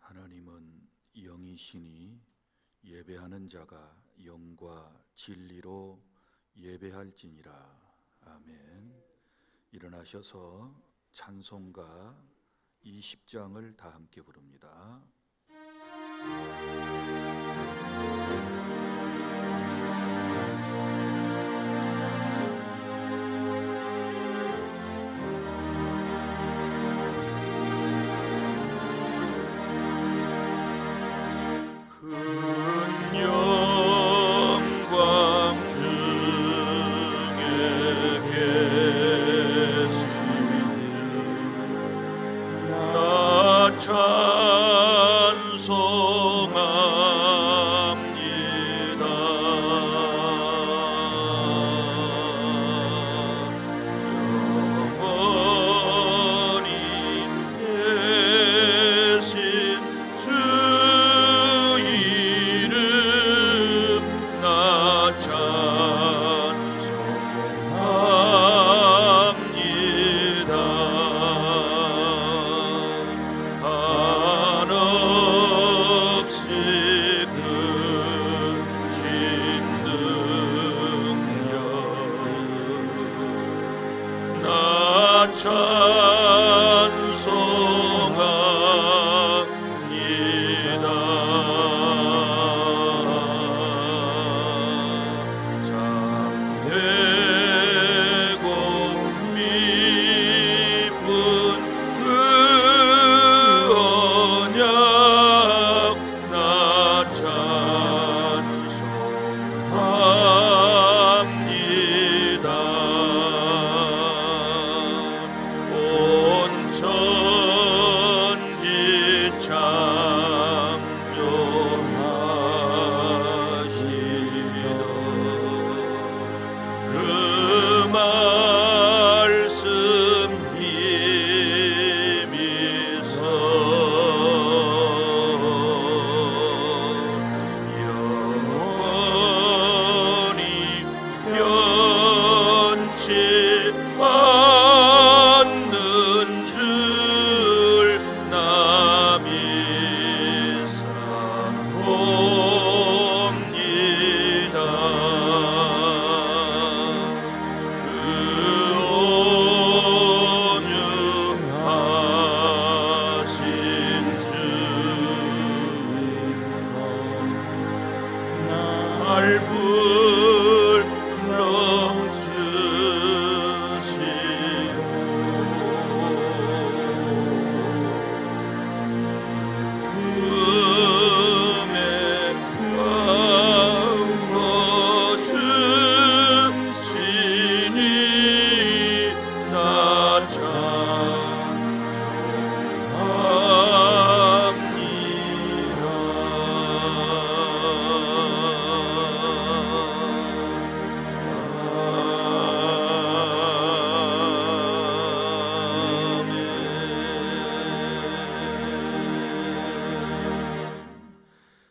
하나님은 영이시니 예배하는 자가 영과 진리로 예배할지니라. 아멘. 일어나셔서 찬송가 20장을 다 함께 부릅니다.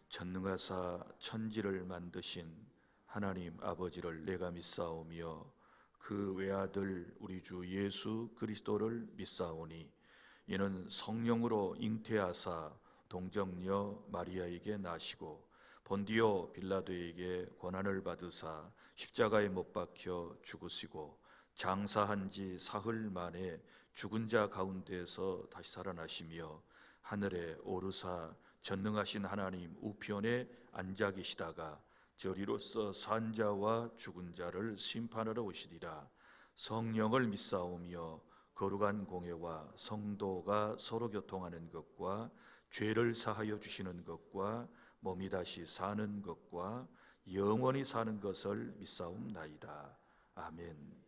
전능하사 천지를 만드신 하나님 아버지를 내가 믿사오며 그 외아들 우리 주 예수 그리스도를 믿사오니 이는 성령으로 잉태하사 동정녀 마리아에게 나시고 본디오 빌라도에게 고난을 받으사 십자가에 못 박혀 죽으시고 장사한 지 사흘 만에 죽은 자 가운데서 다시 살아나시며 하늘에 오르사 전능하신 하나님 우편에 앉아 계시다가 저리로서 산 자와 죽은 자를 심판하러 오시리라. 성령을 믿사오며 거룩한 공예와 성도가 서로 교통하는 것과 죄를 사하여 주시는 것과 몸이 다시 사는 것과 영원히 사는 것을 믿사옵나이다. 아멘.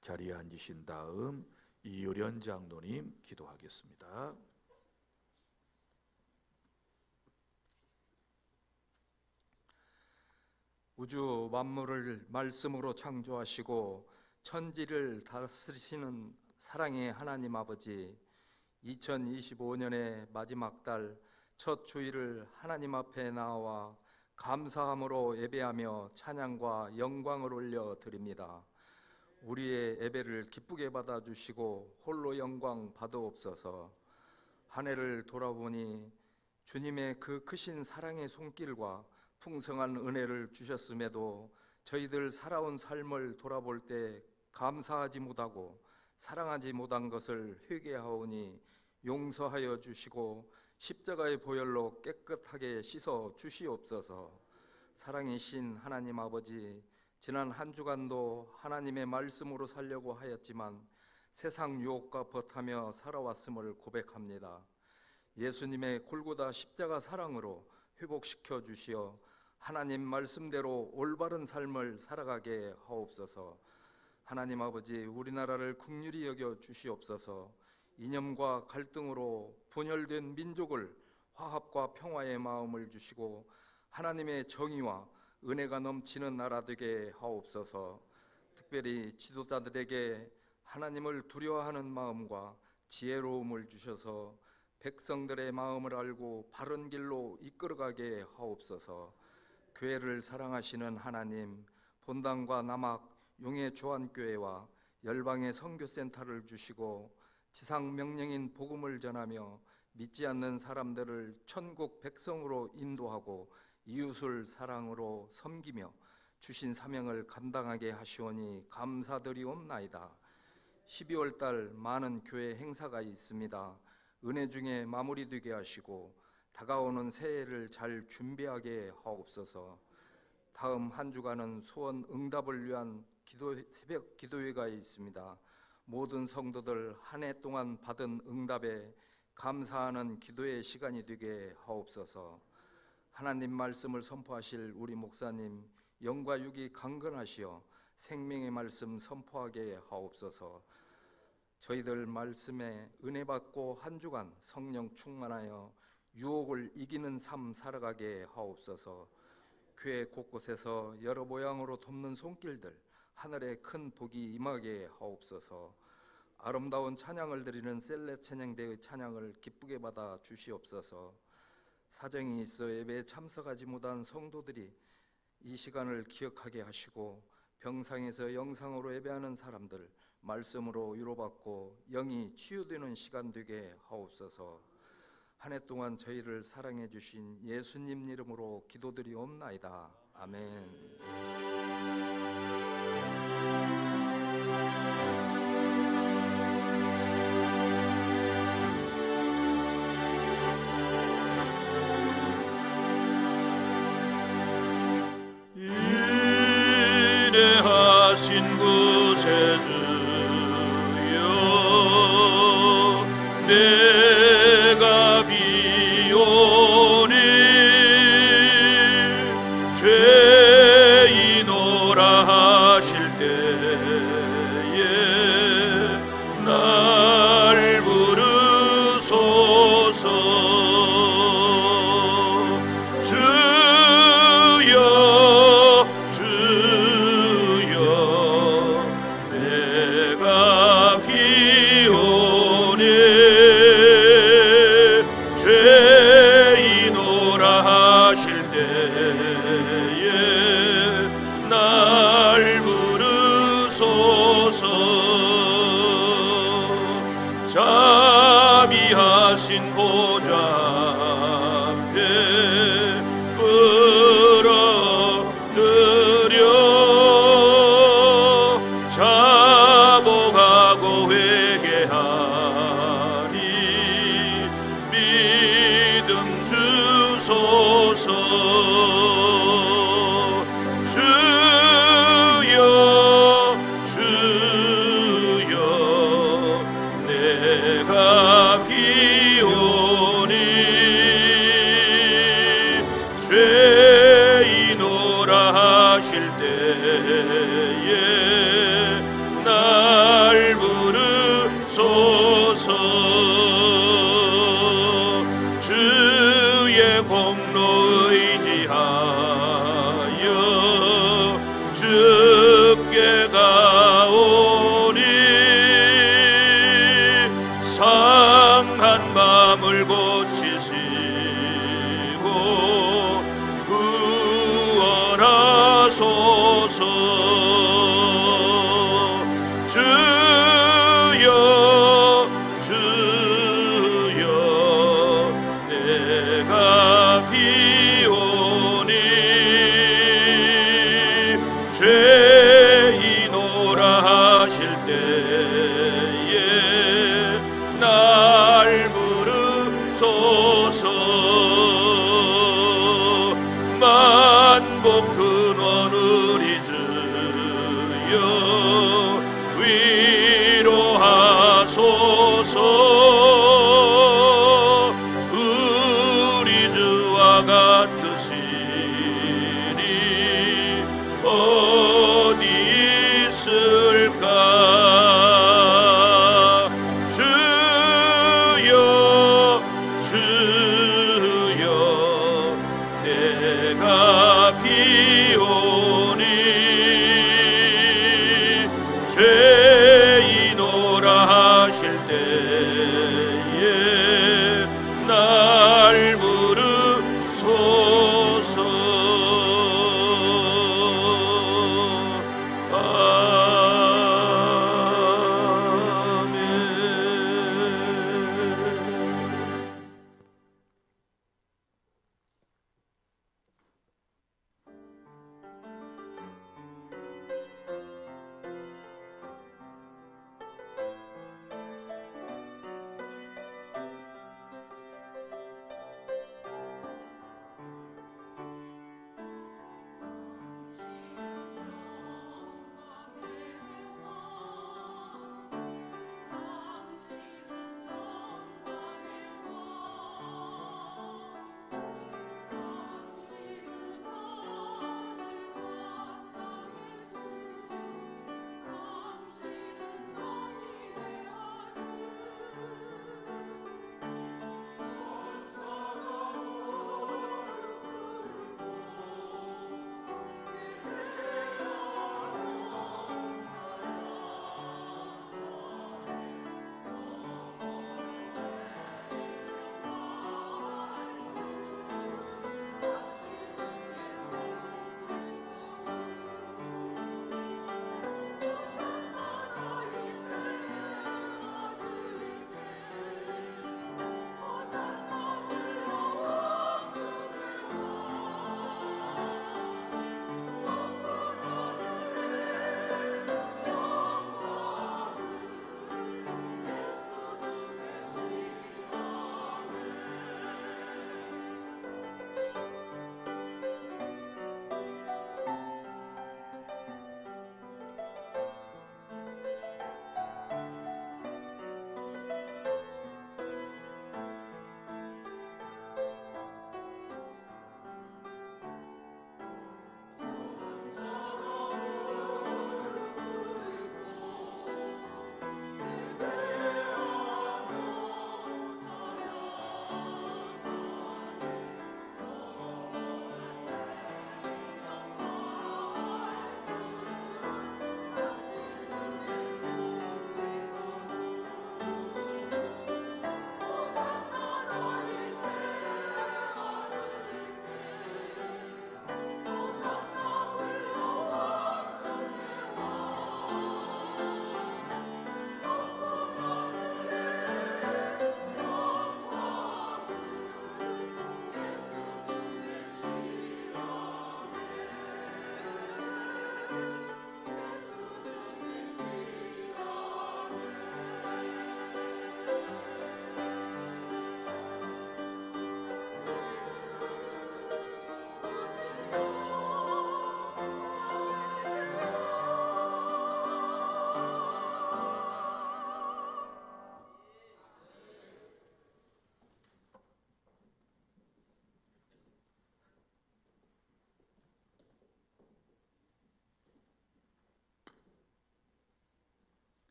자리에 앉으신 다음 이효련 장로님 기도하겠습니다. 우주 만물을 말씀으로 창조하시고 천지를 다스리시는 사랑의 하나님 아버지, 2025년의 마지막 달 첫 주일을 하나님 앞에 나와 감사함으로 예배하며 찬양과 영광을 올려드립니다. 우리의 예배를 기쁘게 받아주시고 홀로 영광 받아옵소서. 한 해를 돌아보니 주님의 그 크신 사랑의 손길과 풍성한 은혜를 주셨음에도 저희들 살아온 삶을 돌아볼 때 감사하지 못하고 사랑하지 못한 것을 회개하오니 용서하여 주시고 십자가의 보혈로 깨끗하게 씻어 주시옵소서. 사랑이신 하나님 아버지, 지난 한 주간도 하나님의 말씀으로 살려고 하였지만 세상 유혹과 버타며 살아왔음을 고백합니다. 예수님의 골고다 십자가 사랑으로 회복시켜 주시어 하나님 말씀대로 올바른 삶을 살아가게 하옵소서. 하나님 아버지, 우리나라를 긍휼히 여겨 주시옵소서. 이념과 갈등으로 분열된 민족을 화합과 평화의 마음을 주시고 하나님의 정의와 은혜가 넘치는 나라 되게 하옵소서. 특별히 지도자들에게 하나님을 두려워하는 마음과 지혜로움을 주셔서 백성들의 마음을 알고 바른 길로 이끌어가게 하옵소서. 교회를 사랑하시는 하나님, 본당과 남학 용해 주한교회와 열방의 선교센터를 주시고 지상 명령인 복음을 전하며 믿지 않는 사람들을 천국 백성으로 인도하고 이웃을 사랑으로 섬기며 주신 사명을 감당하게 하시오니 감사드리옵나이다. 12월 달 많은 교회 행사가 있습니다. 은혜 중에 마무리되게 하시고 다가오는 새해를 잘 준비하게 하옵소서. 다음 한 주간은 소원 응답을 위한 새벽 기도회가 있습니다. 모든 성도들 한 해 동안 받은 응답에 감사하는 기도의 시간이 되게 하옵소서. 하나님 말씀을 선포하실 우리 목사님 영과 육이 강건하시어 생명의 말씀 선포하게 하옵소서. 저희들 말씀에 은혜 받고 한 주간 성령 충만하여 유혹을 이기는 삶 살아가게 하옵소서. 교회 곳곳에서 여러 모양으로 돕는 손길들 하늘의 큰 복이 임하게 하옵소서. 아름다운 찬양을 드리는 셀레 찬양대의 찬양을 기쁘게 받아 주시옵소서. 사정이 있어 예배에 참석하지 못한 성도들이 이 시간을 기억하게 하시고 병상에서 영상으로 예배하는 사람들 말씀으로 위로받고 영이 치유되는 시간 되게 하옵소서. 한 해 동안 저희를 사랑해 주신 예수님 이름으로 기도드리옵나이다. 아멘. 인내하신 구세주여, 내가 비오니 죄인오라 하실 때에 날 부르소서. 주여 주여 내가 비오니 죄인오라 하실 때에 날 부르소서. 자비하신 보좌 앞에 끌어들여 자복하고 회개하니 믿음 주소서. 주여 주여 내가 비오니 죄인오라 하실 때에 날 부르소서. 주의 공로 의지하여 주께 가오니 상한 마음을 고치시고 구원하소서. 주여 주여 내가 주옵소서. 만복 근원을 잊으여 위로하소서. 우리 주와 같으시니 어디 있을까. 주여 주여 내가 비오니 죄인오라 하실 때에 날 부르소서.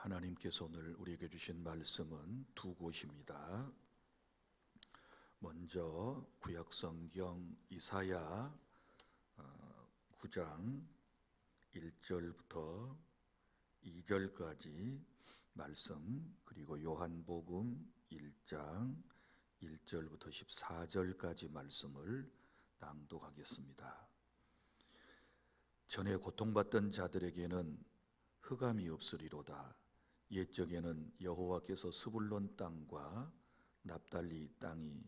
하나님께서 오늘 우리에게 주신 말씀은 두 곳입니다. 먼저 구약성경 이사야 9장 1절부터 2절까지 말씀, 그리고 요한복음 1장 1절부터 14절까지 말씀을 낭독하겠습니다. 전에 고통받던 자들에게는 흑암이 없으리로다. 옛적에는 여호와께서 스불론 땅과 납달리 땅이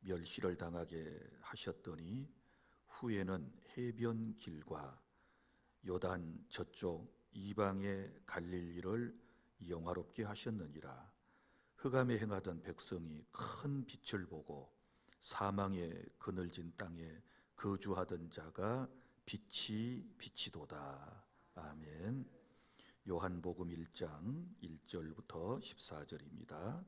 멸시를 당하게 하셨더니 후에는 해변 길과 요단 저쪽 이방에 갈릴 일을 영화롭게 하셨느니라. 흑암에 행하던 백성이 큰 빛을 보고 사망의 그늘진 땅에 거주하던 자가 빛이도다. 아멘. 요한복음 1장 1절부터 14절입니다.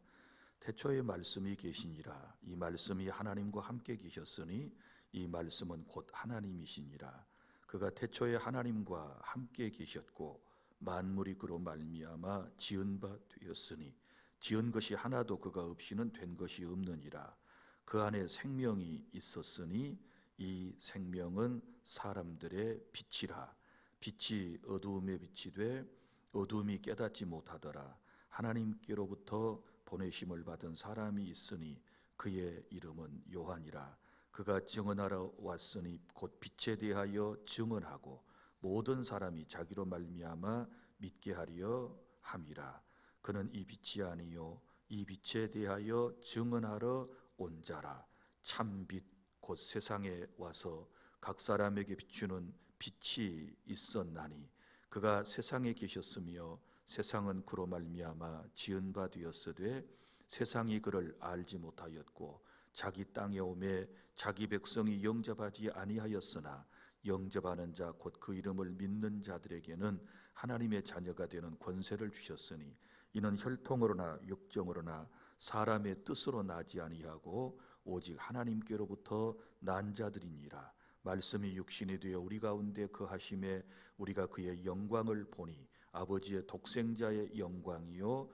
태초에 말씀이 계시니라. 이 말씀이 하나님과 함께 계셨으니 이 말씀은 곧 하나님이시니라. 그가 태초에 하나님과 함께 계셨고 만물이 그로 말미암아 지은 바 되었으니 지은 것이 하나도 그가 없이는 된 것이 없느니라. 그 안에 생명이 있었으니 이 생명은 사람들의 빛이라. 빛이 어두움에 빛이 돼 어두움이 깨닫지 못하더라. 하나님께로부터 보내심을 받은 사람이 있으니 그의 이름은 요한이라. 그가 증언하러 왔으니 곧 빛에 대하여 증언하고 모든 사람이 자기로 말미암아 믿게 하려 함이라. 그는 이 빛이 아니요 이 빛에 대하여 증언하러 온 자라. 참빛 곧 세상에 와서 각 사람에게 비추는 빛이 있었나니 그가 세상에 계셨으며 세상은 그로 말미암아 지은 바 되었으되 세상이 그를 알지 못하였고 자기 땅에 오매 자기 백성이 영접하지 아니하였으나 영접하는 자 곧 그 이름을 믿는 자들에게는 하나님의 자녀가 되는 권세를 주셨으니 이는 혈통으로나 육정으로나 사람의 뜻으로 나지 아니하고 오직 하나님께로부터 난 자들이니라. 말씀이 육신이 되어 우리 가운데 거하심에 우리가 그의 영광을 보니 아버지의 독생자의 영광이요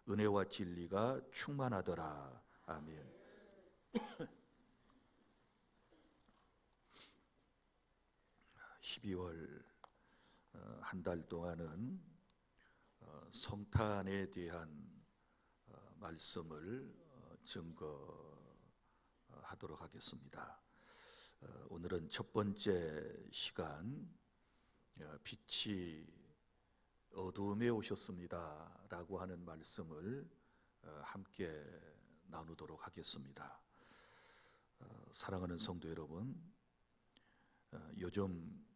은혜와 진리가 충만하더라. 아멘. 12월 한 달 동안은 성탄에 대한 말씀을 증거하도록 하겠습니다. 오늘은 첫 번째 시간 빛이 어두움에 오셨습니다 라고 하는 말씀을 함께 나누도록 하겠습니다. 사랑하는 성도 여러분, 요즘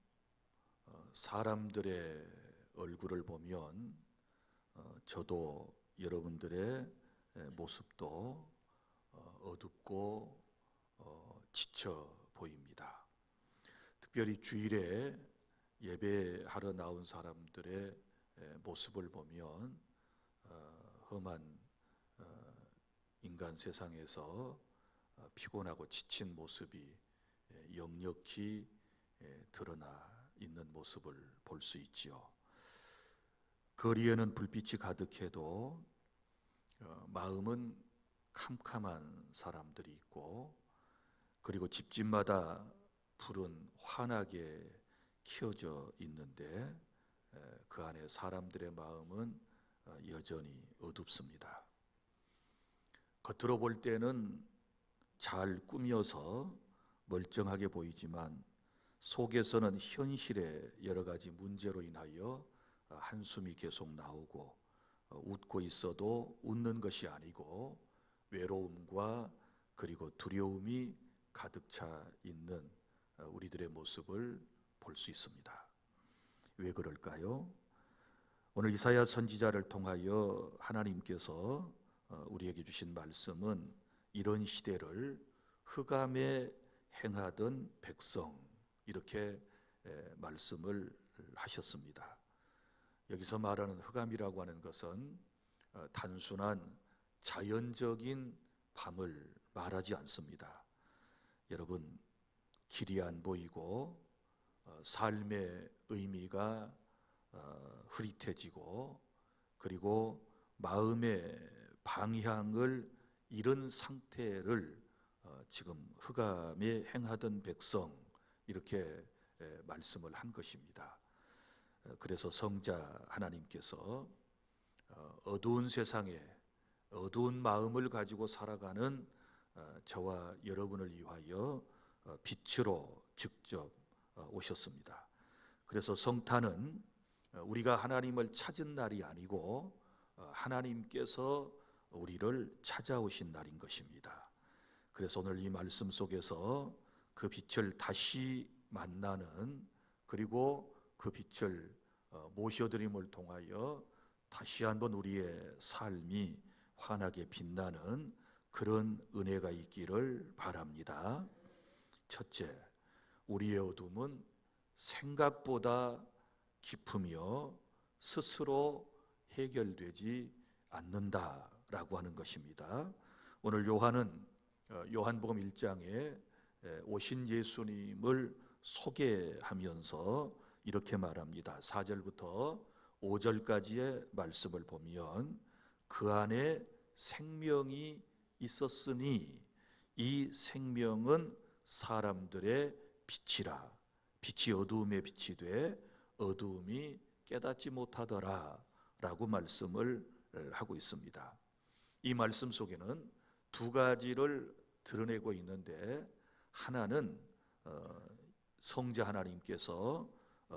사람들의 얼굴을 보면 저도 여러분들의 모습도 어둡고 지쳐 보입니다. 특별히 주일에 예배하러 나온 사람들의 모습을 보면 험한 인간 세상에서 피곤하고 지친 모습이 역력히 드러나 있는 모습을 볼 수 있지요. 거리에는 불빛이 가득해도 마음은 캄캄한 사람들이 있고, 그리고 집집마다 불은 환하게 켜져 있는데 그 안에 사람들의 마음은 여전히 어둡습니다. 겉으로 볼 때는 잘 꾸며서 멀쩡하게 보이지만 속에서는 현실의 여러 가지 문제로 인하여 한숨이 계속 나오고 웃고 있어도 웃는 것이 아니고 외로움과 그리고 두려움이 가득 차 있는 우리들의 모습을 볼 수 있습니다. 왜 그럴까요? 오늘 이사야 선지자를 통하여 하나님께서 우리에게 주신 말씀은 이런 시대를 흑암에 행하던 백성, 이렇게 말씀을 하셨습니다. 여기서 말하는 흑암이라고 하는 것은 단순한 자연적인 밤을 말하지 않습니다. 여러분, 길이 안 보이고 삶의 의미가 흐릿해지고 그리고 마음의 방향을 잃은 상태를 지금 흑암에 행하던 백성, 이렇게 말씀을 한 것입니다. 그래서 성자 하나님께서 어두운 세상에 어두운 마음을 가지고 살아가는 저와 여러분을 위하여 빛으로 직접 오셨습니다. 그래서 성탄은 우리가 하나님을 찾은 날이 아니고 하나님께서 우리를 찾아오신 날인 것입니다. 그래서 오늘 이 말씀 속에서 그 빛을 다시 만나는 그리고 그 빛을 모셔드림을 통하여 다시 한번 우리의 삶이 환하게 빛나는 그런 은혜가 있기를 바랍니다. 첫째, 우리의 어둠은 생각보다 깊으며 스스로 해결되지 않는다라고 하는 것입니다. 오늘 요한은 요한복음 1장에 오신 예수님을 소개하면서 이렇게 말합니다. 4절부터 5절까지의 말씀을 보면 그 안에 생명이 있었으니 이 생명은 사람들의 빛이라. 빛이 어두움에 빛이 돼 어두움이 깨닫지 못하더라 라고 말씀을 하고 있습니다. 이 말씀 속에는 두 가지를 드러내고 있는데, 하나는 성자 하나님께서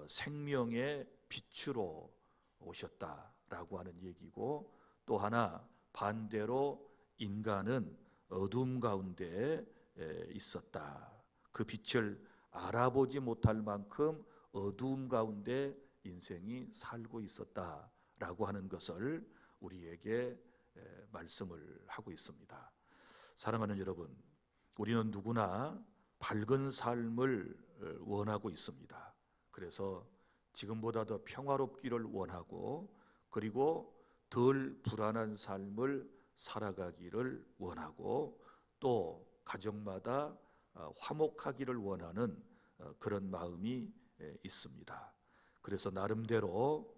생명의 빛으로 오셨다라고 하는 얘기고, 또 하나 반대로 인간은 어둠 가운데 있었다. 그 빛을 알아보지 못할 만큼 어두움 가운데 인생이 살고 있었다라고 하는 것을 우리에게 말씀을 하고 있습니다. 사랑하는 여러분, 우리는 누구나 밝은 삶을 원하고 있습니다. 그래서 지금보다 더 평화롭기를 원하고, 그리고 덜 불안한 삶을 살아가기를 원하고, 또 가정마다 화목하기를 원하는 그런 마음이 있습니다. 그래서 나름대로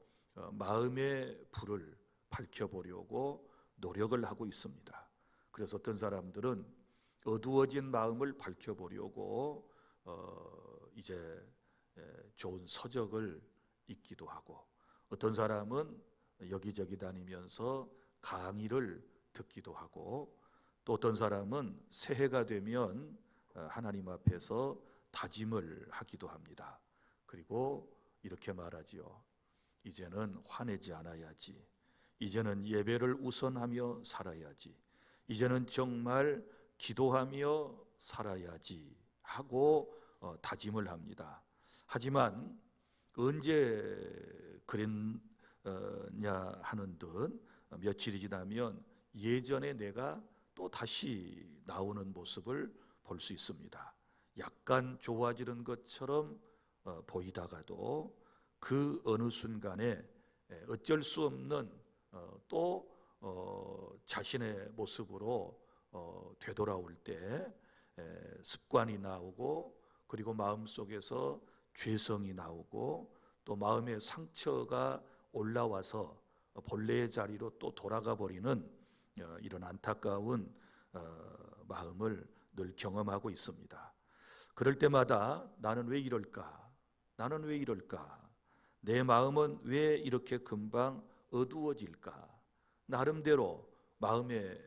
마음의 불을 밝혀보려고 노력을 하고 있습니다. 그래서 어떤 사람들은 어두워진 마음을 밝혀보려고 이제 좋은 서적을 읽기도 하고, 어떤 사람은 여기저기 다니면서 강의를 듣기도 하고, 또 어떤 사람은 새해가 되면 하나님 앞에서 다짐을 하기도 합니다. 그리고 이렇게 말하지요. 이제는 화내지 않아야지. 이제는 예배를 우선하며 살아야지. 이제는 정말 기도하며 살아야지 하고 다짐을 합니다. 하지만 언제 그랬냐 하는 듯 며칠이 지나면 예전에 내가 또 다시 나오는 모습을 볼 수 있습니다. 약간 좋아지는 것처럼 보이다가도 그 어느 순간에 어쩔 수 없는 또 자신의 모습으로 되돌아올 때 습관이 나오고, 그리고 마음속에서 죄성이 나오고, 또 마음의 상처가 올라와서 본래의 자리로 또 돌아가 버리는 이런 안타까운 마음을 늘 경험하고 있습니다. 그럴 때마다 나는 왜 이럴까? 나는 왜 이럴까? 내 마음은 왜 이렇게 금방 어두워질까? 나름대로 마음의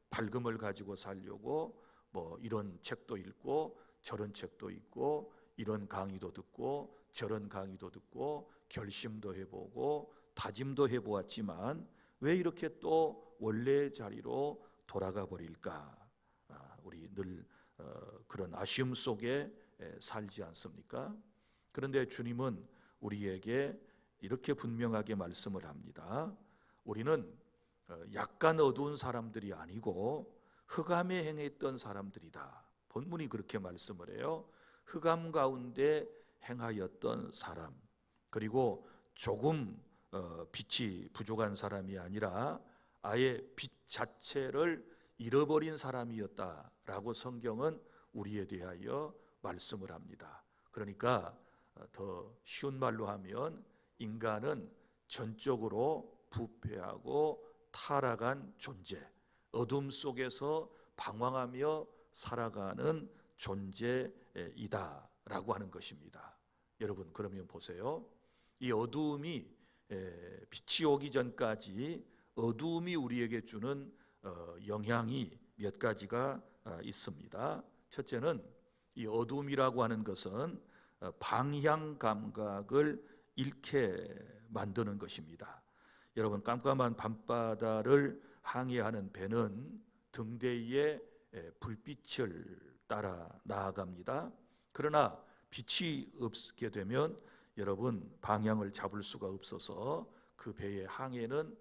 밝음을 가지고 살려고 뭐 이런 책도 읽고 저런 책도 읽고 이런 강의도 듣고 저런 강의도 듣고 결심도 해보고 다짐도 해보았지만 왜 이렇게 또 원래의 자리로 돌아가 버릴까? 우리 늘 그런 아쉬움 속에 살지 않습니까? 그런데 주님은 우리에게 이렇게 분명하게 말씀을 합니다. 우리는 약간 어두운 사람들이 아니고 흑암에 행했던 사람들이다. 본문이 그렇게 말씀을 해요. 흑암 가운데 행하였던 사람, 그리고 조금 빛이 부족한 사람이 아니라 아예 빛 자체를 잃어버린 사람이었다라고 성경은 우리에 대하여 말씀을 합니다. 그러니까 더 쉬운 말로 하면 인간은 전적으로 부패하고 타락한 존재, 어둠 속에서 방황하며 살아가는 존재이다라고 하는 것입니다. 여러분, 그러면 보세요. 이 어두움이 빛이 오기 전까지 어두움이 우리에게 주는 영향이 몇 가지가 있습니다. 첫째는 이 어두움이라고 하는 것은 방향 감각을 잃게 만드는 것입니다. 여러분, 깜깜한 밤바다를 항해하는 배는 등대에 불빛을 따라 나아갑니다. 그러나 빛이 없게 되면 여러분 방향을 잡을 수가 없어서 그 배의 항해는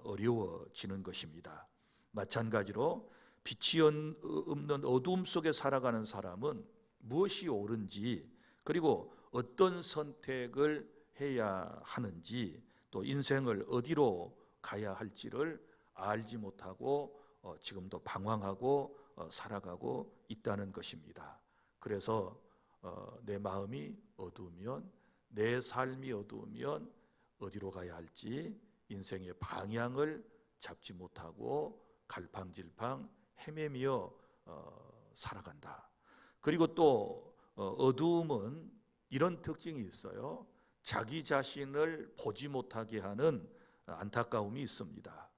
어려워지는 것입니다. 마찬가지로 빛이 없는 어두움 속에 살아가는 사람은 무엇이 옳은지, 그리고 어떤 선택을 해야 하는지, 또 인생을 어디로 가야 할지를 알지 못하고 지금도 방황하고 살아가고 있다는 것입니다. 그래서 내 마음이 어두우면, 내 삶이 어두우면 어디로 가야 할지 인생의 방향을 잡지 못하고 갈팡질팡 헤매며 살아간다. 그리고 또 어두움은 이런 특징이 있어요. 자기 자신을 보지 못하게 하는 안타까움이 있습니다.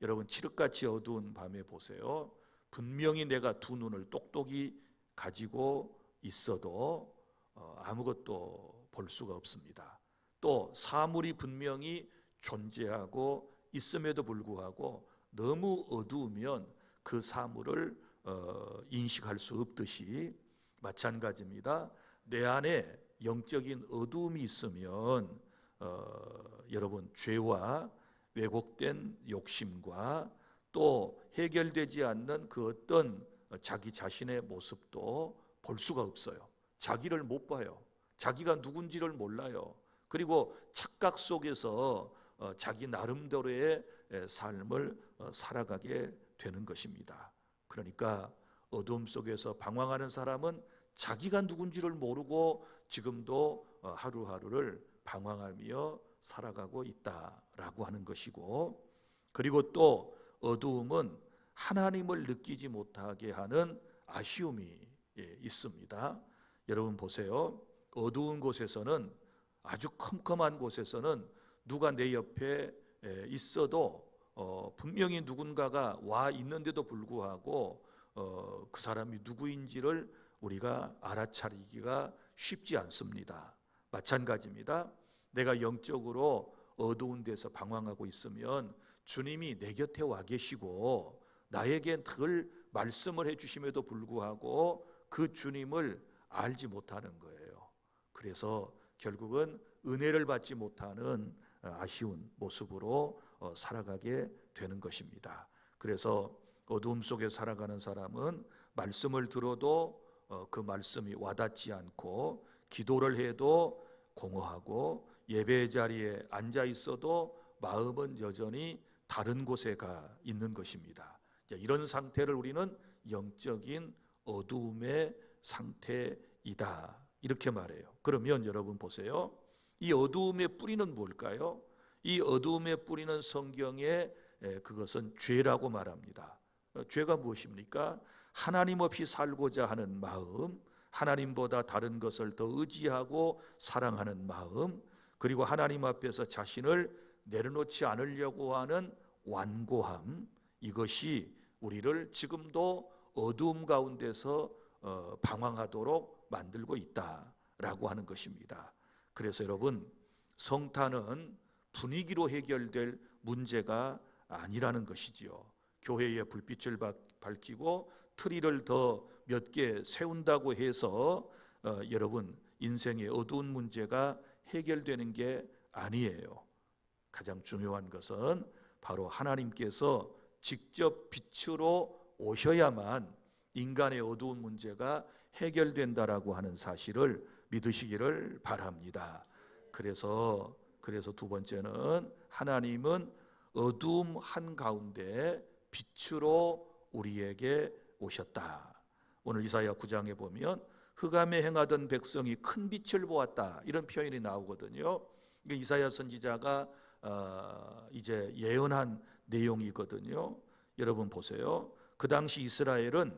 여러분, 칠흑같이 어두운 밤에 보세요. 분명히 내가 두 눈을 똑똑히 가지고 있어도 아무것도 볼 수가 없습니다. 또 사물이 분명히 존재하고 있음에도 불구하고 너무 어두우면 그 사물을 인식할 수 없듯이 마찬가지입니다. 내 안에 영적인 어두움이 있으면 여러분, 죄와 왜곡된 욕심과 또 해결되지 않는 그 어떤 자기 자신의 모습도 볼 수가 없어요. 자기를 못 봐요. 자기가 누군지를 몰라요. 그리고 착각 속에서 자기 나름대로의 삶을 살아가게 되는 것입니다. 그러니까 어두움 속에서 방황하는 사람은 자기가 누군지를 모르고 지금도 하루하루를 방황하며 살아가고 있다라고 하는 것이고, 그리고 또 어두움은 하나님을 느끼지 못하게 하는 아쉬움이 있습니다. 여러분 보세요. 어두운 곳에서는, 아주 컴컴한 곳에서는 누가 내 옆에 있어도 분명히 누군가가 와 있는데도 불구하고 그 사람이 누구인지를 우리가 알아차리기가 쉽지 않습니다. 마찬가지입니다. 내가 영적으로 어두운 데서 방황하고 있으면 주님이 내 곁에 와 계시고 나에게 늘 말씀을 해주심에도 불구하고 그 주님을 알지 못하는 거예요. 그래서 결국은 은혜를 받지 못하는 아쉬운 모습으로 살아가게 되는 것입니다. 그래서 어두움 속에 살아가는 사람은 말씀을 들어도 그 말씀이 와닿지 않고, 기도를 해도 공허하고, 예배 자리에 앉아 있어도 마음은 여전히 다른 곳에 가 있는 것입니다. 이런 상태를 우리는 영적인 어두움의 상태이다, 이렇게 말해요. 그러면 여러분 보세요. 이 어두움의 뿌리는 뭘까요? 이 어두움의 뿌리는 성경에 그것은 죄라고 말합니다. 죄가 무엇입니까? 하나님 없이 살고자 하는 마음, 하나님보다 다른 것을 더 의지하고 사랑하는 마음, 그리고 하나님 앞에서 자신을 내려놓지 않으려고 하는 완고함, 이것이 우리를 지금도 어두움 가운데서 방황하도록 만들고 있다라고 하는 것입니다. 그래서 여러분, 성탄은 분위기로 해결될 문제가 아니라는 것이지요. 교회에 불빛을 밝히고 트리를 더 몇 개 세운다고 해서 여러분, 인생의 어두운 문제가 해결되는 게 아니에요. 가장 중요한 것은 바로 하나님께서 직접 빛으로 오셔야만 인간의 어두운 문제가 해결된다라고 하는 사실을 믿으시기를 바랍니다. 그래서 두 번째는, 하나님은 어두움 한가운데 빛으로 우리에게 오셨다. 오늘 이사야 9장에 보면 흑암에 행하던 백성이 큰 빛을 보았다, 이런 표현이 나오거든요. 이사야 선지자가 이제 예언한 내용이거든요. 여러분 보세요. 그 당시 이스라엘은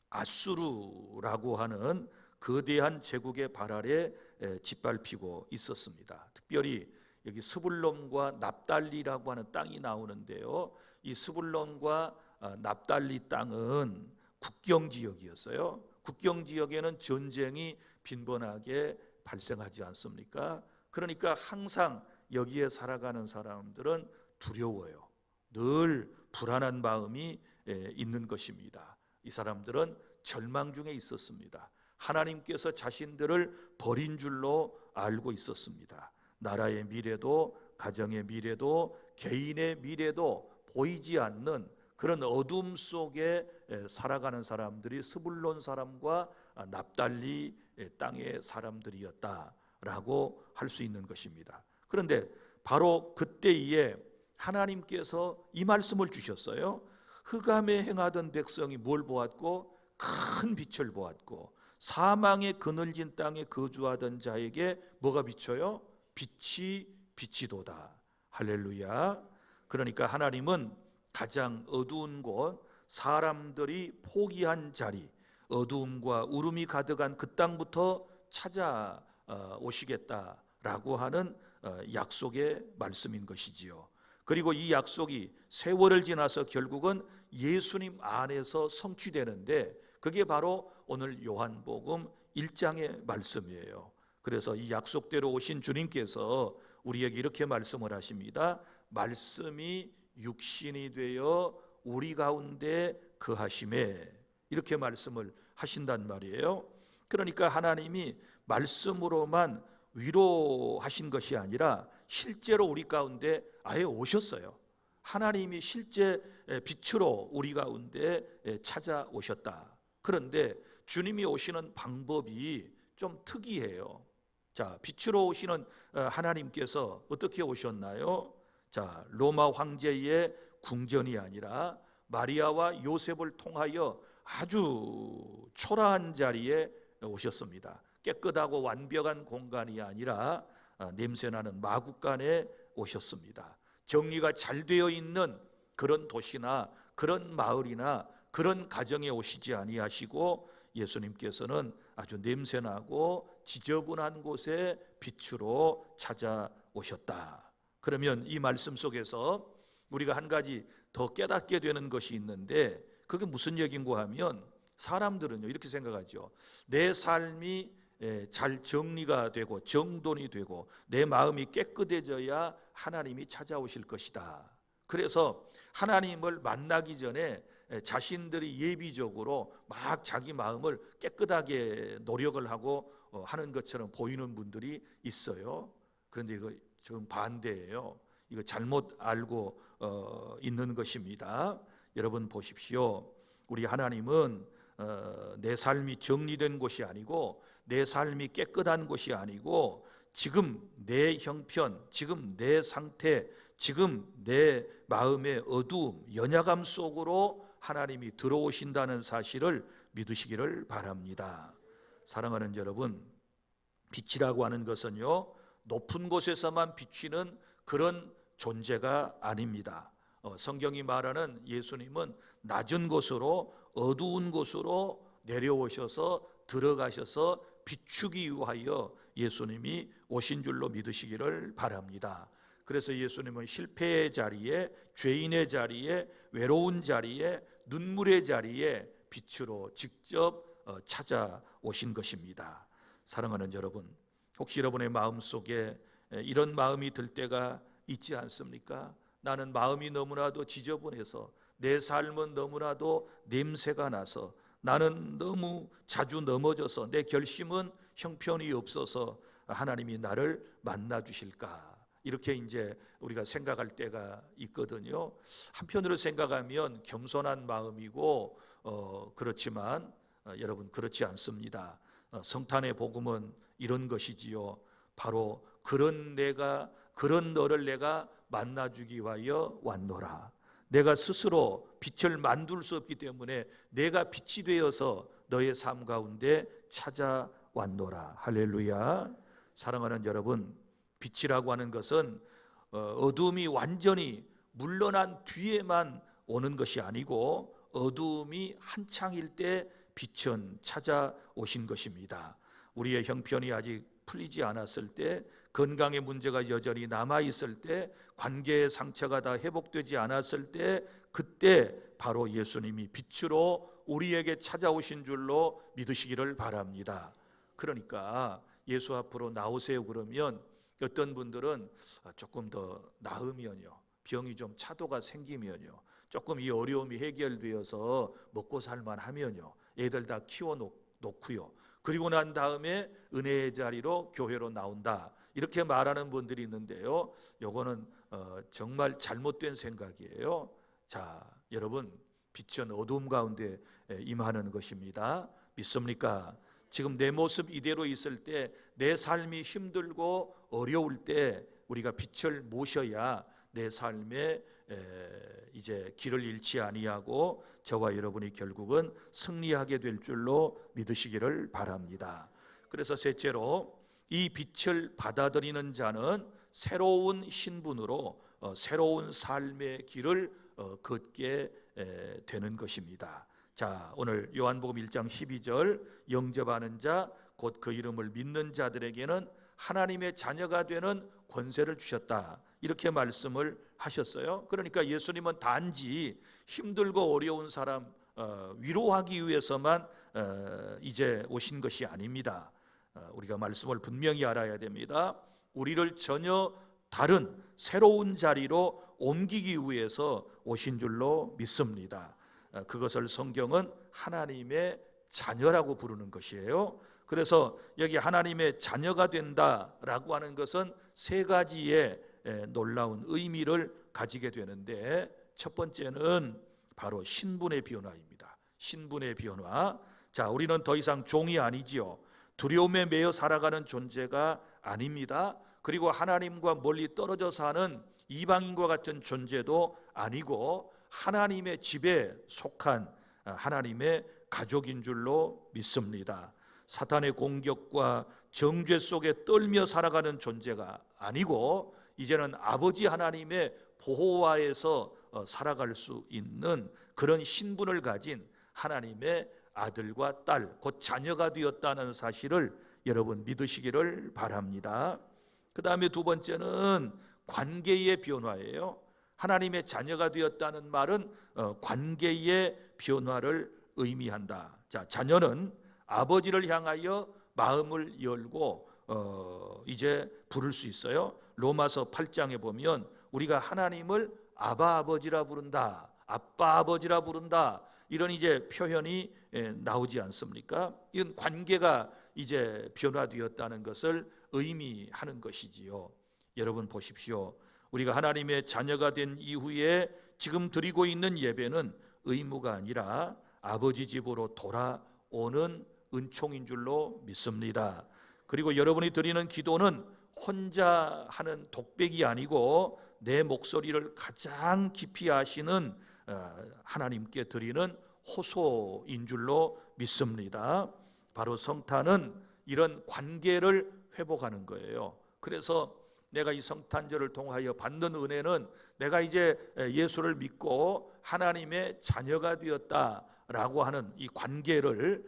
아수르라고 하는 거대한 제국의 발 아래 짓밟히고 있었습니다. 특별히 여기 스불론과 납달리라고 하는 땅이 나오는데요. 이 스불론과 납달리 땅은 국경 지역이었어요. 국경 지역에는 전쟁이 빈번하게 발생하지 않습니까? 그러니까 항상 여기에 살아가는 사람들은 두려워요. 늘 불안한 마음이 있는 것입니다. 이 사람들은 절망 중에 있었습니다. 하나님께서 자신들을 버린 줄로 알고 있었습니다. 나라의 미래도, 가정의 미래도, 개인의 미래도 보이지 않는 그런 어둠 속에 살아가는 사람들이 스불론 사람과 납달리 땅의 사람들이었다라고 할 수 있는 것입니다. 그런데 바로 그때에 하나님께서 이 말씀을 주셨어요. 흑암에 행하던 백성이 뭘 보았고? 큰 빛을 보았고, 사망의 그늘진 땅에 거주하던 자에게 뭐가 비쳐요? 빛이 비치도다. 할렐루야. 그러니까 하나님은 가장 어두운 곳, 사람들이 포기한 자리, 어두움과 울음이 가득한 그 땅부터 찾아오시겠다라고 하는 약속의 말씀인 것이지요. 그리고 이 약속이 세월을 지나서 결국은 예수님 안에서 성취되는데, 그게 바로 오늘 요한복음 1장의 말씀이에요. 그래서 이 약속대로 오신 주님께서 우리에게 이렇게 말씀을 하십니다. 말씀이 육신이 되어 우리 가운데 거하심에, 이렇게 말씀을 하신단 말이에요. 그러니까 하나님이 말씀으로만 위로하신 것이 아니라 실제로 우리 가운데 아예 오셨어요. 하나님이 실제 빛으로 우리 가운데 찾아오셨다. 그런데 주님이 오시는 방법이 좀 특이해요. 자, 빛으로 오시는 하나님께서 어떻게 오셨나요? 자, 로마 황제의 궁전이 아니라 마리아와 요셉을 통하여 아주 초라한 자리에 오셨습니다. 깨끗하고 완벽한 공간이 아니라 냄새나는 마구간에 오셨습니다. 정리가 잘 되어 있는 그런 도시나 그런 마을이나 그런 가정에 오시지 아니하시고, 예수님께서는 아주 냄새나고 지저분한 곳에 빛으로 찾아오셨다. 그러면 이 말씀 속에서 우리가 한 가지 더 깨닫게 되는 것이 있는데, 그게 무슨 얘기인가 하면, 사람들은요 이렇게 생각하죠. 내 삶이 잘 정리가 되고 정돈이 되고 내 마음이 깨끗해져야 하나님이 찾아오실 것이다. 그래서 하나님을 만나기 전에 자신들이 예비적으로 막 자기 마음을 깨끗하게 노력을 하고 하는 것처럼 보이는 분들이 있어요. 그런데 이거 지금 반대예요. 이거 잘못 알고 있는 것입니다. 여러분 보십시오. 우리 하나님은 내 삶이 정리된 것이 아니고, 내 삶이 깨끗한 것이 아니고, 지금 내 형편, 지금 내 상태, 지금 내 마음의 어두움, 연약함 속으로 하나님이 들어오신다는 사실을 믿으시기를 바랍니다. 사랑하는 여러분, 빛이라고 하는 것은요 높은 곳에서만 비치는 그런 존재가 아닙니다. 성경이 말하는 예수님은 낮은 곳으로, 어두운 곳으로 내려오셔서 들어가셔서 비추기 위하여 예수님이 오신 줄로 믿으시기를 바랍니다. 그래서 예수님은 실패의 자리에, 죄인의 자리에, 외로운 자리에, 눈물의 자리에 빛으로 직접 찾아오신 것입니다. 사랑하는 여러분, 혹시 여러분의 마음속에 이런 마음이 들 때가 있지 않습니까? 나는 마음이 너무나도 지저분해서, 내 삶은 너무나도 냄새가 나서, 나는 너무 자주 넘어져서, 내 결심은 형편이 없어서 하나님이 나를 만나 주실까? 이렇게 이제 우리가 생각할 때가 있거든요. 한편으로 생각하면 겸손한 마음이고 그렇지만 여러분 그렇지 않습니다. 성탄의 복음은 이런 것이지요. 바로 그런 너를 내가 만나주기 위하여 왔노라. 내가 스스로 빛을 만들 수 없기 때문에 내가 빛이 되어서 너의 삶 가운데 찾아왔노라. 할렐루야. 사랑하는 여러분, 빛이라고 하는 것은 어두움이 완전히 물러난 뒤에만 오는 것이 아니고, 어두움이 한창일 때 빛은 찾아오신 것입니다. 우리의 형편이 아직 풀리지 않았을 때, 건강의 문제가 여전히 남아있을 때, 관계의 상처가 다 회복되지 않았을 때, 그때 바로 예수님이 빛으로 우리에게 찾아오신 줄로 믿으시기를 바랍니다. 그러니까 예수 앞으로 나오세요 그러면 어떤 분들은 조금 더 나으면요, 병이 좀 차도가 생기면요, 조금 이 어려움이 해결되어서 먹고 살만 하면요, 애들 다 키워놓고요, 그리고 난 다음에 은혜의 자리로 교회로 나온다. 이렇게 말하는 분들이 있는데요. 요거는 정말 잘못된 생각이에요. 자, 여러분, 빛은 어두움 가운데 임하는 것입니다. 믿습니까? 지금 내 모습 이대로 있을 때, 내 삶이 힘들고 어려울 때 우리가 빛을 모셔야 내 삶에 이제 길을 잃지 아니하고 저와 여러분이 결국은 승리하게 될 줄로 믿으시기를 바랍니다. 그래서 셋째로, 이 빛을 받아들이는 자는 새로운 신분으로 새로운 삶의 길을 걷게 되는 것입니다. 자, 오늘 요한복음 1장 12절, 영접하는 자 곧 그 이름을 믿는 자들에게는 하나님의 자녀가 되는 권세를 주셨다. 이렇게 말씀을 하셨어요. 그러니까 예수님은 단지 힘들고 어려운 사람 위로하기 위해서만 이제 오신 것이 아닙니다. 우리가 말씀을 분명히 알아야 됩니다. 우리를 전혀 다른 새로운 자리로 옮기기 위해서 오신 줄로 믿습니다. 그것을 성경은 하나님의 자녀라고 부르는 것이에요. 그래서 여기 하나님의 자녀가 된다라고 하는 것은 세 가지의 놀라운 의미를 가지게 되는데, 첫 번째는 바로 신분의 변화입니다. 신분의 변화. 자, 우리는 더 이상 종이 아니지요. 두려움에 매여 살아가는 존재가 아닙니다. 그리고 하나님과 멀리 떨어져 사는 이방인과 같은 존재도 아니고 하나님의 집에 속한 하나님의 가족인 줄로 믿습니다. 사탄의 공격과 정죄 속에 떨며 살아가는 존재가 아니고 이제는 아버지 하나님의 보호하에서 살아갈 수 있는 그런 신분을 가진 하나님의 아들과 딸, 곧 자녀가 되었다는 사실을 여러분 믿으시기를 바랍니다. 그 다음에 두 번째는 관계의 변화예요. 하나님의 자녀가 되었다는 말은 관계의 변화를 의미한다. 자, 자녀는 아버지를 향하여 마음을 열고 이제 부를 수 있어요. 로마서 8장에 보면 우리가 하나님을 아바 아버지라 부른다, 아빠 아버지라 부른다, 이런 이제 표현이 나오지 않습니까? 이건 관계가 이제 변화되었다는 것을 의미하는 것이지요. 여러분 보십시오. 우리가 하나님의 자녀가 된 이후에 지금 드리고 있는 예배는 의무가 아니라 아버지 집으로 돌아오는 은총인 줄로 믿습니다. 그리고 여러분이 드리는 기도는 혼자 하는 독백이 아니고 내 목소리를 가장 깊이 아시는 하나님께 드리는 호소인 줄로 믿습니다. 바로 성탄은 이런 관계를 회복하는 거예요. 그래서 내가 이 성탄절을 통하여 받는 은혜는 내가 이제 예수를 믿고 하나님의 자녀가 되었다라고 하는 이 관계를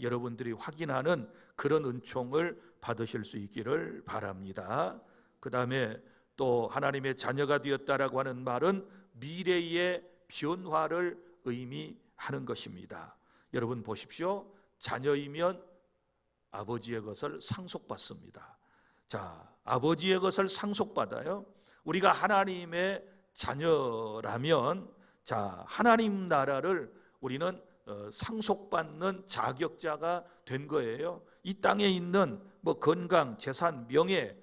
여러분들이 확인하는 그런 은총을 받으실 수 있기를 바랍니다. 그 다음에 또 하나님의 자녀가 되었다라고 하는 말은 미래의 변화를 의미하는 것입니다. 여러분 보십시오. 자녀이면 아버지의 것을 상속받습니다. 자, 아버지의 것을 상속받아요. 우리가 하나님의 자녀라면, 자, 하나님 나라를 우리는 상속받는 자격자가 된 거예요. 이 땅에 있는 뭐 건강, 재산, 명예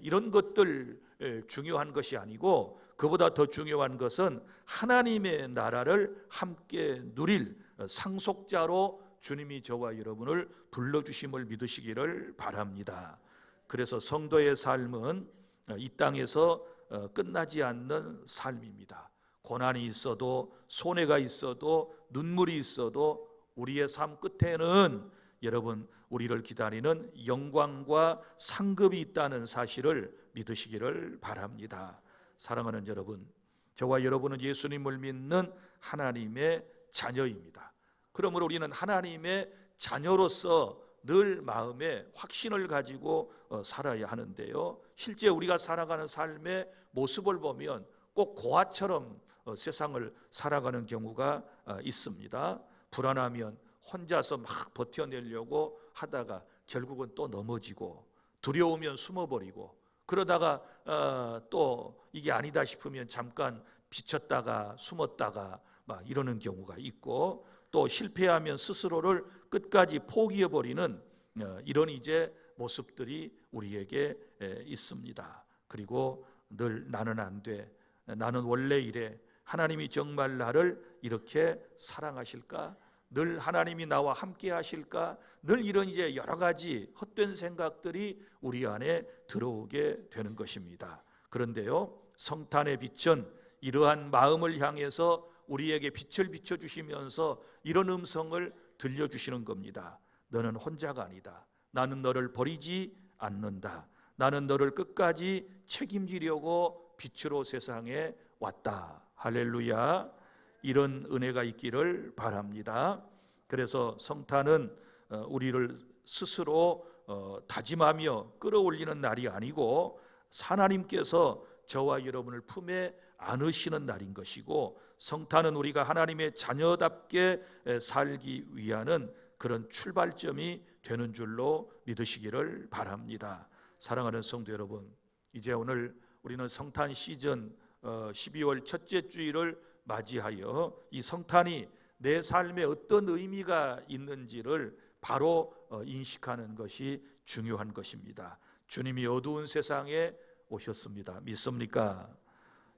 이런 것들 중요한 것이 아니고 그보다 더 중요한 것은 하나님의 나라를 함께 누릴 상속자로 주님이 저와 여러분을 불러주심을 믿으시기를 바랍니다. 그래서 성도의 삶은 이 땅에서 끝나지 않는 삶입니다. 고난이 있어도 손해가 있어도 눈물이 있어도 우리의 삶 끝에는 여러분 우리를 기다리는 영광과 상급이 있다는 사실을 믿으시기를 바랍니다. 사랑하는 여러분, 저와 여러분은 예수님을 믿는 하나님의 자녀입니다. 그러므로 우리는 하나님의 자녀로서 늘 마음에 확신을 가지고 살아야 하는데요. 실제 우리가 살아가는 삶의 모습을 보면 꼭 고아처럼 세상을 살아가는 경우가 있습니다. 불안하면 혼자서 막 버텨내려고 하다가 결국은 또 넘어지고, 두려우면 숨어버리고, 그러다가 또 이게 아니다 싶으면 잠깐 비쳤다가 숨었다가 막 이러는 경우가 있고, 또 실패하면 스스로를 끝까지 포기해버리는 이런 이제 모습들이 우리에게 있습니다. 그리고 늘 나는 안 돼, 나는 원래 이래, 하나님이 정말 나를 이렇게 사랑하실까? 늘 하나님이 나와 함께 하실까? 늘 이런 이제 여러 가지 헛된 생각들이 우리 안에 들어오게 되는 것입니다. 그런데요, 성탄의 빛은 이러한 마음을 향해서 우리에게 빛을 비춰주시면서 이런 음성을 들려주시는 겁니다. 너는 혼자가 아니다. 나는 너를 버리지 않는다. 나는 너를 끝까지 책임지려고 빛으로 세상에 왔다. 할렐루야. 이런 은혜가 있기를 바랍니다. 그래서 성탄은 우리를 스스로 다짐하며 끌어올리는 날이 아니고 하나님께서 저와 여러분을 품에 안으시는 날인 것이고, 성탄은 우리가 하나님의 자녀답게 살기 위한 그런 출발점이 되는 줄로 믿으시기를 바랍니다. 사랑하는 성도 여러분, 이제 오늘 우리는 성탄 시즌 12월 첫째 주일을 맞이하여 이 성탄이 내 삶에 어떤 의미가 있는지를 바로 인식하는 것이 중요한 것입니다. 주님이 어두운 세상에 오셨습니다. 믿습니까?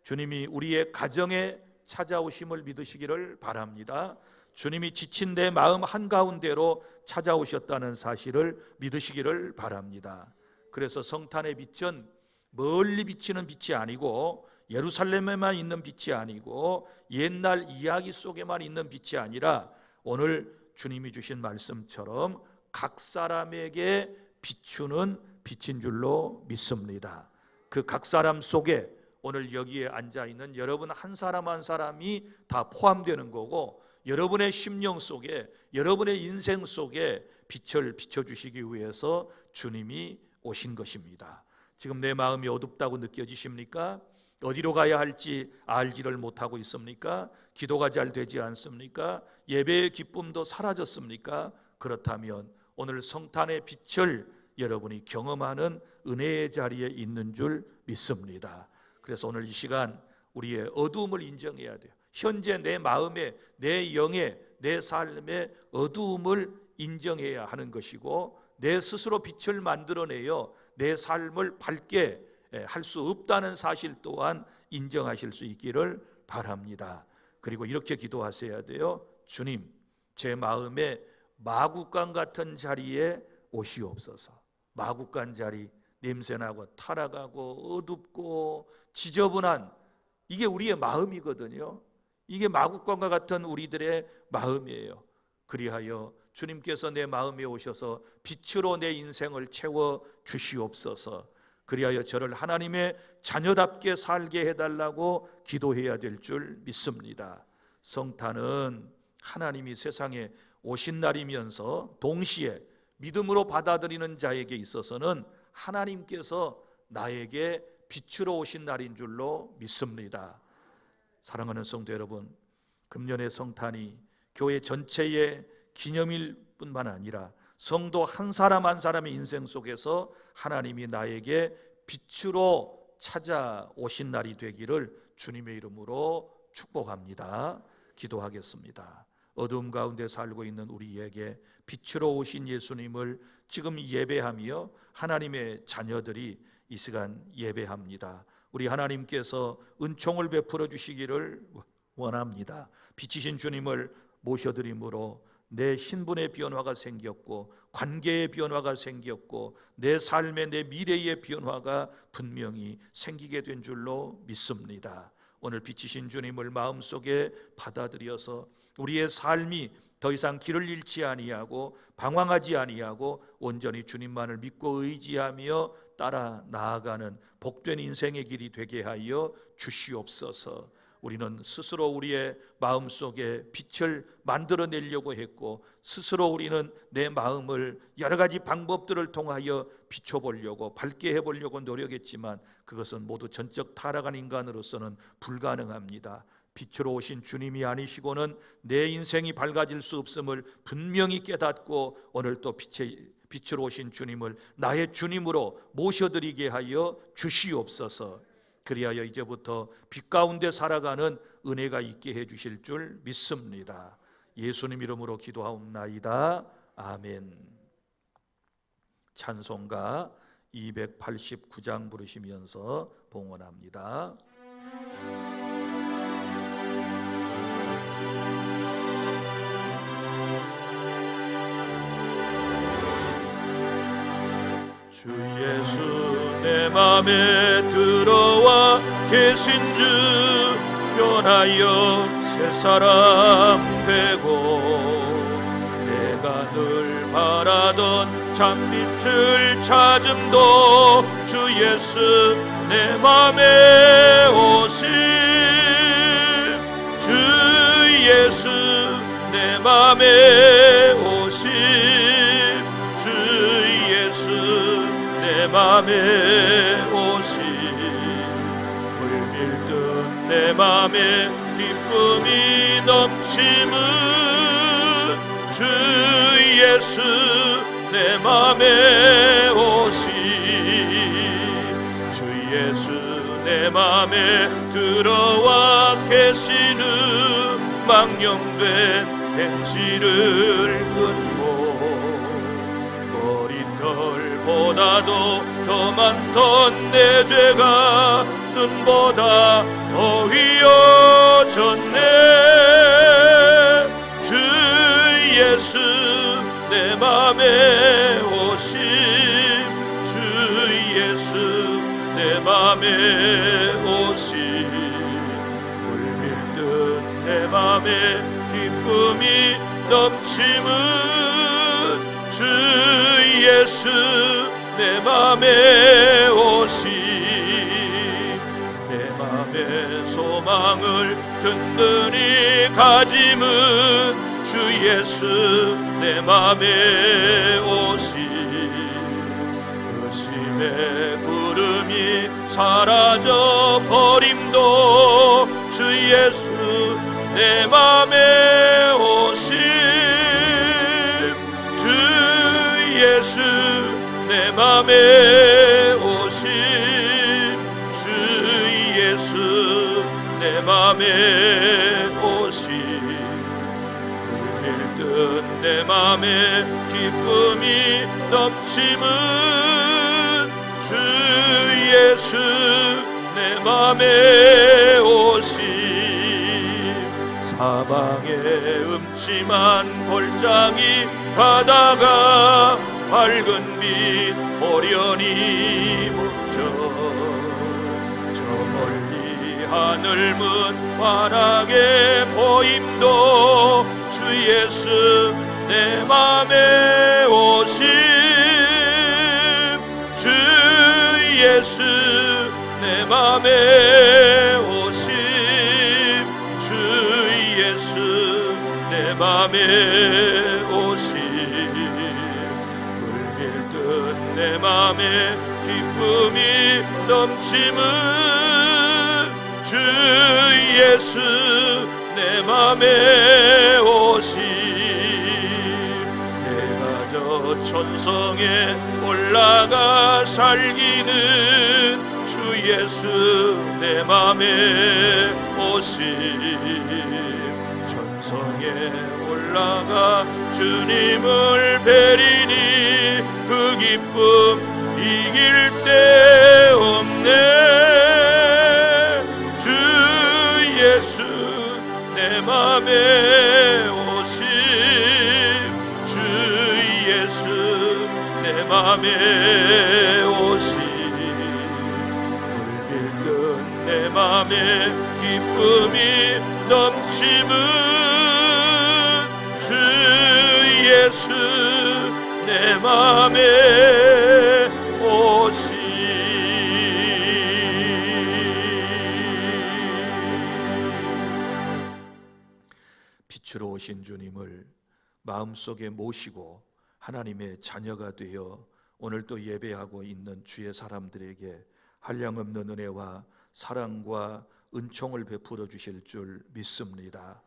주님이 우리의 가정에 찾아오심을 믿으시기를 바랍니다. 주님이 지친 내 마음 한가운데로 찾아오셨다는 사실을 믿으시기를 바랍니다. 그래서 성탄의 빛은 멀리 비치는 빛이 아니고, 예루살렘에만 있는 빛이 아니고, 옛날 이야기 속에만 있는 빛이 아니라 오늘 주님이 주신 말씀처럼 각 사람에게 비추는 빛인 줄로 믿습니다. 그 각 사람 속에 오늘 여기에 앉아 있는 여러분 한 사람 한 사람이 다 포함되는 거고, 여러분의 심령 속에, 여러분의 인생 속에 빛을 비춰주시기 위해서 주님이 오신 것입니다. 지금 내 마음이 어둡다고 느껴지십니까? 어디로 가야 할지 알지를 못하고 있습니까? 기도가 잘 되지 않습니까? 예배의 기쁨도 사라졌습니까? 그렇다면 오늘 성탄의 빛을 여러분이 경험하는 은혜의 자리에 있는 줄 믿습니다. 그래서 오늘 이 시간 우리의 어두움을 인정해야 돼요. 현재 내 마음에, 내 영에, 내 삶의 어두움을 인정해야 하는 것이고, 내 스스로 빛을 만들어내어 내 삶을 밝게 할 수 없다는 사실 또한 인정하실 수 있기를 바랍니다. 그리고 이렇게 기도하셔야 돼요. 주님, 제 마음에 마구간 같은 자리에 오시옵소서. 마구간 자리, 냄새나고 타락하고 어둡고 지저분한, 이게 우리의 마음이거든요. 이게 마구간과 같은 우리들의 마음이에요. 그리하여 주님께서 내 마음에 오셔서 빛으로 내 인생을 채워 주시옵소서. 그리하여 저를 하나님의 자녀답게 살게 해달라고 기도해야 될 줄 믿습니다. 성탄은 하나님이 세상에 오신 날이면서 동시에 믿음으로 받아들이는 자에게 있어서는 하나님께서 나에게 빛으로 오신 날인 줄로 믿습니다. 사랑하는 성도 여러분, 금년의 성탄이 교회 전체의 기념일 뿐만 아니라 성도 한 사람 한 사람의 인생 속에서 하나님이 나에게 빛으로 찾아오신 날이 되기를 주님의 이름으로 축복합니다. 기도하겠습니다. 어두움 가운데 살고 있는 우리에게 빛으로 오신 예수님을 지금 예배하며 하나님의 자녀들이 이 시간 예배합니다. 우리 하나님께서 은총을 베풀어 주시기를 원합니다. 빛이신 주님을 모셔드림으로 내 신분의 변화가 생겼고, 관계의 변화가 생겼고, 내 삶의, 내 미래의 변화가 분명히 생기게 된 줄로 믿습니다. 오늘 빛이신 주님을 마음속에 받아들여서 우리의 삶이 더 이상 길을 잃지 아니하고 방황하지 아니하고 온전히 주님만을 믿고 의지하며 따라 나아가는 복된 인생의 길이 되게 하여 주시옵소서. 우리는 스스로 우리의 마음속에 빛을 만들어내려고 했고, 스스로 우리는 내 마음을 여러 가지 방법들을 통하여 비춰보려고, 밝게 해보려고 노력했지만 그것은 모두 전적 타락한 인간으로서는 불가능합니다. 빛으로 오신 주님이 아니시고는 내 인생이 밝아질 수 없음을 분명히 깨닫고, 오늘 또 빛으로 오신 주님을 나의 주님으로 모셔드리게 하여 주시옵소서. 그리하여 이제부터 빛 가운데 살아가는 은혜가 있게 해주실 줄 믿습니다. 예수님 이름으로 기도하옵나이다. 아멘. 찬송가 289장 부르시면서 봉헌합니다. 주 예수 내 맘에 들어와 계신 주 변하여 새 사람 되고 내가 늘 바라던 참빛을 찾음도 주 예수 내 맘에 오심 주 예수 내 맘에 오심 주 예수 내 맘에 오심 물밀듯 내 맘에 기쁨이 넘침은 주 예수 내 맘에 오심 주 예수 내 맘에 들어와 계시는 망령된 행실을 끊고 머리털보다도 더 많던 내 죄가 눈보다 더 휘어졌네 주 예수 내 맘에 오심 주 예수 내 맘에 오심 물밀듯 내 맘에 기쁨이 넘침은 주 예수 내 맘에 오심 내 맘의 소망을 든든히 가짐은 주 예수 내 맘에 오심 의심의 구름이 사라져 버림도 주 예수 내 맘에 오심 주 예수 내 맘에 오심 주 예수 내 맘에 오심 물밀듯 내 맘에 기쁨이 넘침은 주 예수 내 맘에 오심 사방에 음침한 골장이 가다가 밝은 빛 오련히 묻혀 저 멀리 하늘문 환하게 보임도 주 예수 내 맘에 오심 주 예수 내 맘에 오심 주 예수 내 맘에 오심 물밀듯 내 맘에 기쁨이 넘침은 주 예수 내 맘에 오심 내가 저 천성에 올라가 살기는 주 예수 내 맘에 오심 천성에 올라가 주님을 뵈리니 그 기쁨 이길 데 없네 주 예수 내 맘에 오심 주 예수 내 맘에 오심 물밀듯 내 맘에 기쁨이 넘침은 주 예수 내 맘에 오심 빛으로 오신 주님을 마음속에 모시고 하나님의 자녀가 되어 오늘 또 예배하고 있는 주의 사람들에게 한량없는 은혜와 사랑과 은총을 베풀어 주실 줄 믿습니다.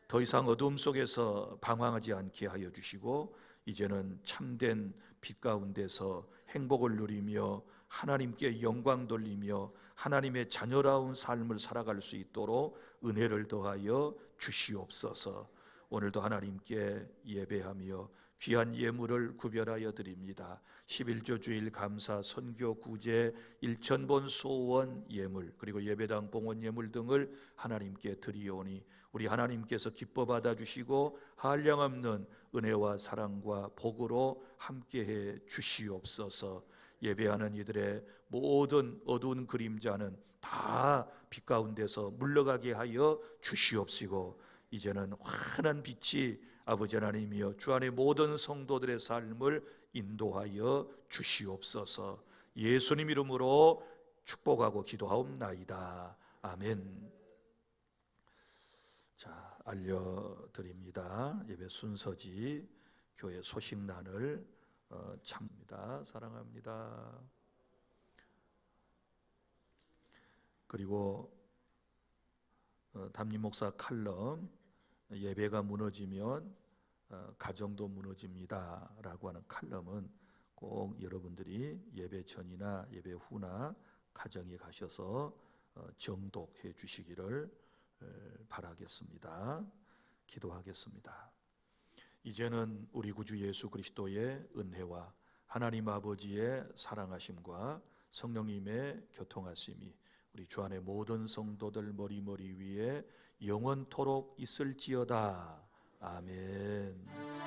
더 이상 어둠 속에서 방황하지 않게 하여 주시고 이제는 참된 빛 가운데서 행복을 누리며 하나님께 영광 돌리며 하나님의 자녀다운 삶을 살아갈 수 있도록 은혜를 더하여 주시옵소서. 오늘도 하나님께 예배하며 귀한 예물을 구별하여 드립니다. 11조 주일 감사, 선교 구제, 일천본 소원 예물, 그리고 예배당 봉헌 예물 등을 하나님께 드리오니 우리 하나님께서 기뻐 받아주시고 한량없는 은혜와 사랑과 복으로 함께해 주시옵소서. 예배하는 이들의 모든 어두운 그림자는 다 빛 가운데서 물러가게 하여 주시옵시고, 이제는 환한 빛이 아버지 하나님이여 주 안의 모든 성도들의 삶을 인도하여 주시옵소서. 예수님 이름으로 축복하고 기도하옵나이다. 아멘. 자, 알려드립니다. 예배 순서지 교회 소식란을 참니다. 사랑합니다. 그리고 담임 목사 칼럼, 예배가 무너지면 가정도 무너집니다 라고 하는 칼럼은 꼭 여러분들이 예배 전이나 예배 후나 가정에 가셔서 정독해 주시기를 바라겠습니다. 기도하겠습니다. 이제는 우리 구주 예수 그리스도의 은혜와 하나님 아버지의 사랑하심과 성령님의 교통하심이 우리 주 안의 모든 성도들 머리 위에 영원토록 있을지어다. 아멘.